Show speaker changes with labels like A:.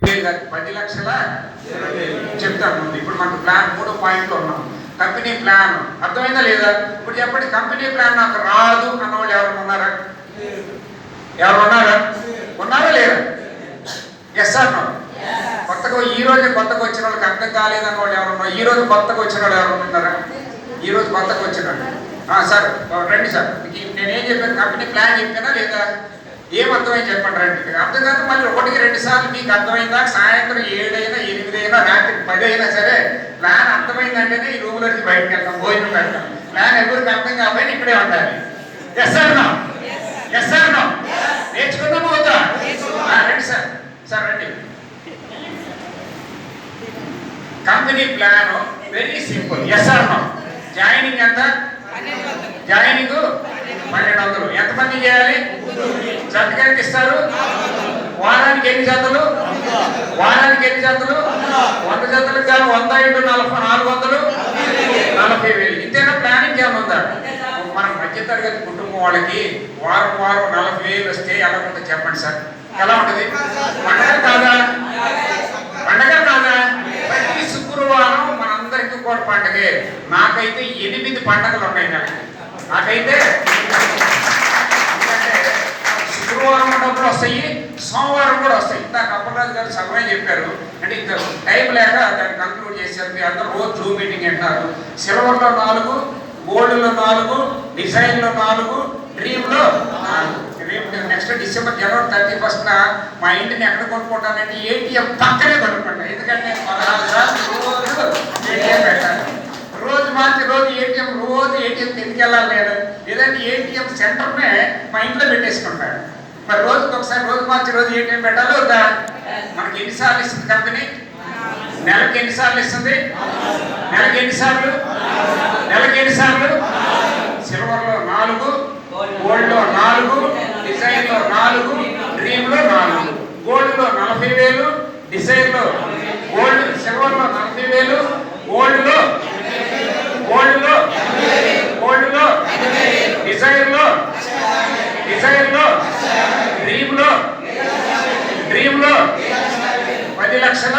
A: 10 లక్షల చెప్తాను ముందు. ఇప్పుడు మనకు ప్లాన్ 3 పాయింట్లు ఉన్నాం. కంపెనీ ప్లాన్ అర్థమైందా లేదా? ఇప్పుడు చెప్పండి, కంపెనీ ప్లాన్ నాకు రాదు అన్నవాళ్ళు ఎవరు ఉన్నారా? ఎవరు ఉన్నారా? ఉన్నారా లేదా? Yes sir no. కొత్తగా ఈ రోజు కొత్తగా వచ్చిన వాళ్ళకి అర్థం కాలేదన్న వాళ్ళు ఎవరు ఉన్నారు? ఈ రోజు కొత్తగా వచ్చిన వాళ్ళు ఎవరు ఉన్నారా? ఈ రోజు కొత్తగా వచ్చిన వాళ్ళు సార్ రండి సార్. నేనేం చెప్పాను? కంపెనీ ప్లాన్ చెప్పానా లేదా? ఏం అర్థమైంది చెప్పండి రండి. అర్థం కాదు మళ్ళీ 1-2 సార్లు మీకు అర్థమైందా? సాయంత్రం 7 అయినా 8 అయినా రాత్రి 10 అయినా సరే ప్లాన్ అర్థమైందంటేనే ఈ రూమ్ లోకి బయటకు వెళ్తాం, భోజనం పెడతాం. ప్లాన్ ఎవరికి అర్థం కాబట్టి ఇక్కడే ఉండాలి. Yes sir no. Yes sir no. నేర్చుకుందామా వద్దా? రండి సార్. సార్ రండి. Company plan very simple. Yes or no. Joining ఎంత? జాయినింగ్ 1200. ఎంతమంది చేయాలి? జతకి ఎంత ఇస్తారు? వారానికి ఎన్ని జతలు? వారానికి ఎన్ని జతలు? 100 జతలకు కానీ 100 × 400 40,000. ఇంతేనా? ప్లానింగ్ ఏమైనా ఉందా? మన మధ్యతరగతి కుటుంబం వాళ్ళకి వారం 40,000 వస్తే ఎలా ఉంటుంది చెప్పండి సార్? ఎలా ఉంటుంది? పండగ కాదా? పండగ కాదా? ప్రతి శుక్రవారం మనందరికీ కూడా పండగే. నాకైతే 8 పండగలు ఉన్నాయి. నాకైతే శుక్రవారం డబ్బులు వస్తాయి, సోమవారం కూడా వస్తాయి. ఇందాక అప్పలరాజు గారు సగమే చెప్పారు. అంటే ఇంకా టైం లేక దాన్ని కంక్లూడ్ చేశారు. మీరు అందరూ రోజు జూమ్ మీటింగ్ అంటారు. సిల్వర్లో 4, గోల్డ్లో 4, డిజైన్లో 4, డ్రీమ్లో 4. నెక్స్ట్ డిసెంబర్ జనవరి 31న మా ఇంటిని ఎక్కడ కొనుక్కుంటానంటే ఏటీఎం పక్కనే కొనుక్కుంటాను. ఎందుకంటే 16 సార్లు రోజు ఏటీఎం పెట్టాను. రోజు మార్చి రోజు ఏటీఎం ఎందుకు వెళ్ళాలి నేను? లేదంటే ఏటీఎం సెంటర్నే మా ఇంట్లో పెట్టేసుకుంటాను. మరి రోజుకి ఒకసారి రోజు మార్చి రోజు ఏటీఎం పెట్టాలి వద్దా? మనకి ఎన్నిసార్లు ఇస్తుంది కంపెనీ? నెలకి ఎన్నిసార్లు ఇస్తుంది? నెలకి ఎన్నిసార్లు? నెలకి ఎన్నిసార్లు? సిల్వర్లో 4, గోల్డ్లో 4, డిజైన్లో 4, డ్రీమ్లో 4. గోల్డ్లో 40,000, డిజైన్లో గోల్డ్ సిల్వర్లో 40,000, గోల్డ్లో డిజైన్లో డ్రీమ్లో 10 లక్షల